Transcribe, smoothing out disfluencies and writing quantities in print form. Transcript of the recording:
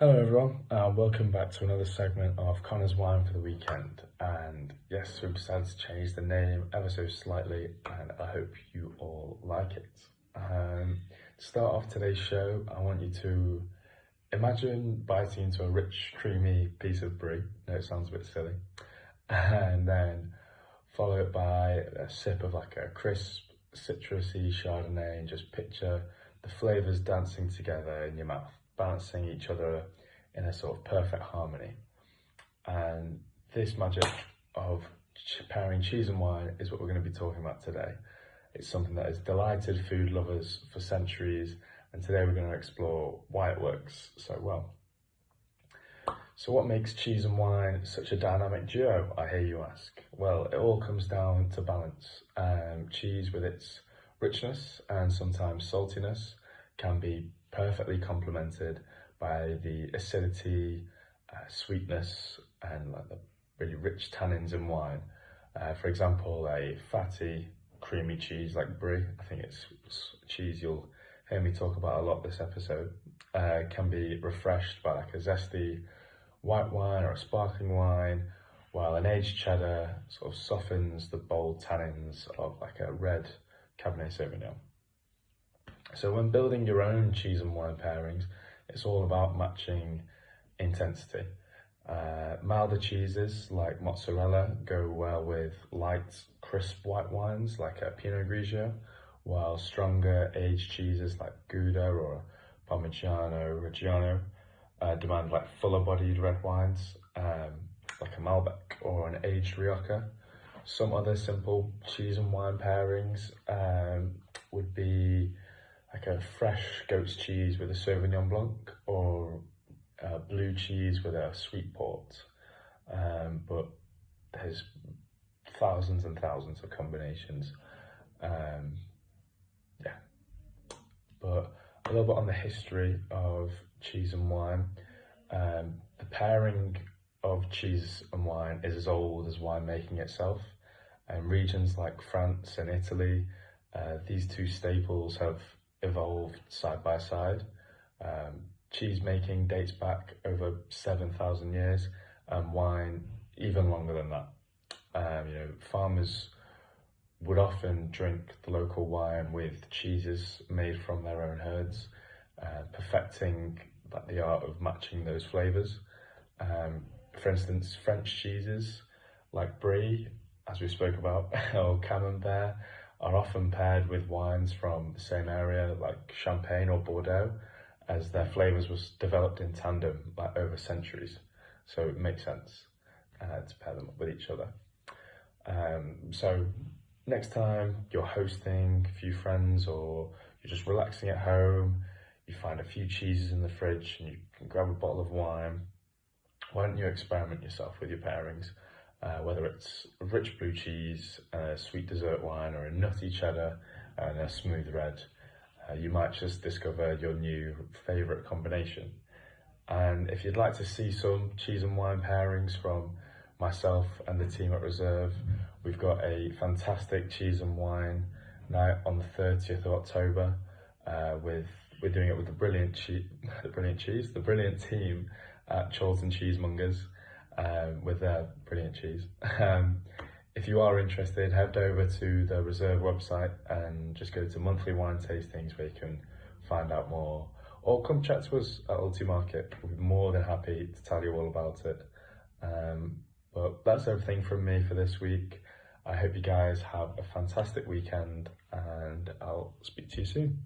Hello everyone, welcome back to another segment of Connor's Wine for the Weekend. And yes, we've decided to change the name ever so slightly, and I hope you all like it. To start off today's show, I want you to imagine biting into a rich, creamy piece of brie. No, it sounds a bit silly. And then follow it by a sip of like a crisp, citrusy Chardonnay, and just picture the flavours dancing together in your mouth, balancing each other in a sort of perfect harmony. And this magic of pairing cheese and wine is what we're going to be talking about today. It's something that has delighted food lovers for centuries, and today we're going to explore why it works so well. So what makes cheese and wine such a dynamic duo, I hear you ask? Well, it all comes down to balance. Cheese with its richness and sometimes saltiness can be perfectly complemented by the acidity, sweetness, and like the really rich tannins in wine. For example, a fatty, creamy cheese like brie, I think it's cheese you'll hear me talk about a lot this episode, can be refreshed by like a zesty white wine or a sparkling wine, while an aged cheddar sort of softens the bold tannins of like a red Cabernet Sauvignon. So when building your own cheese and wine pairings, it's all about matching intensity. Milder cheeses like mozzarella go well with light, crisp white wines like a Pinot Grigio, while stronger aged cheeses like Gouda or Parmigiano Reggiano demand like fuller-bodied red wines, like a Malbec or an aged Rioja. Some other simple cheese and wine pairings would be like a fresh goat's cheese with a Sauvignon Blanc, or blue cheese with a sweet port. But there's thousands and thousands of combinations. But a little bit on the history of cheese and wine. The pairing of cheese and wine is as old as winemaking itself. And regions like France and Italy, these two staples have evolved side by side. Cheese making dates back over 7,000 years, and wine even longer than that. Farmers would often drink the local wine with cheeses made from their own herds, perfecting the art of matching those flavours. For instance, French cheeses like brie, as we spoke about, or camembert, are often paired with wines from the same area like Champagne or Bordeaux, as their flavours was developed in tandem over centuries. So it makes sense to pair them up with each other. So next time you're hosting a few friends or you're just relaxing at home, you find a few cheeses in the fridge and you can grab a bottle of wine, why don't you experiment yourself with your pairings? Whether it's a rich blue cheese, a sweet dessert wine, or a nutty cheddar and a smooth red, you might just discover your new favourite combination. And if you'd like to see some cheese and wine pairings from myself and the team at Reserve, we've got a fantastic cheese and wine night on the 30th of October. We're doing it with the brilliant team at Chorlton Cheesemongers, with their brilliant cheese. If you are interested, head over to the Reserve website and just go to monthly wine tastings where you can find out more. Or come chat to us at Altrincham Market. We'll be more than happy to tell you all about it. But that's everything from me for this week. I hope you guys have a fantastic weekend, and I'll speak to you soon.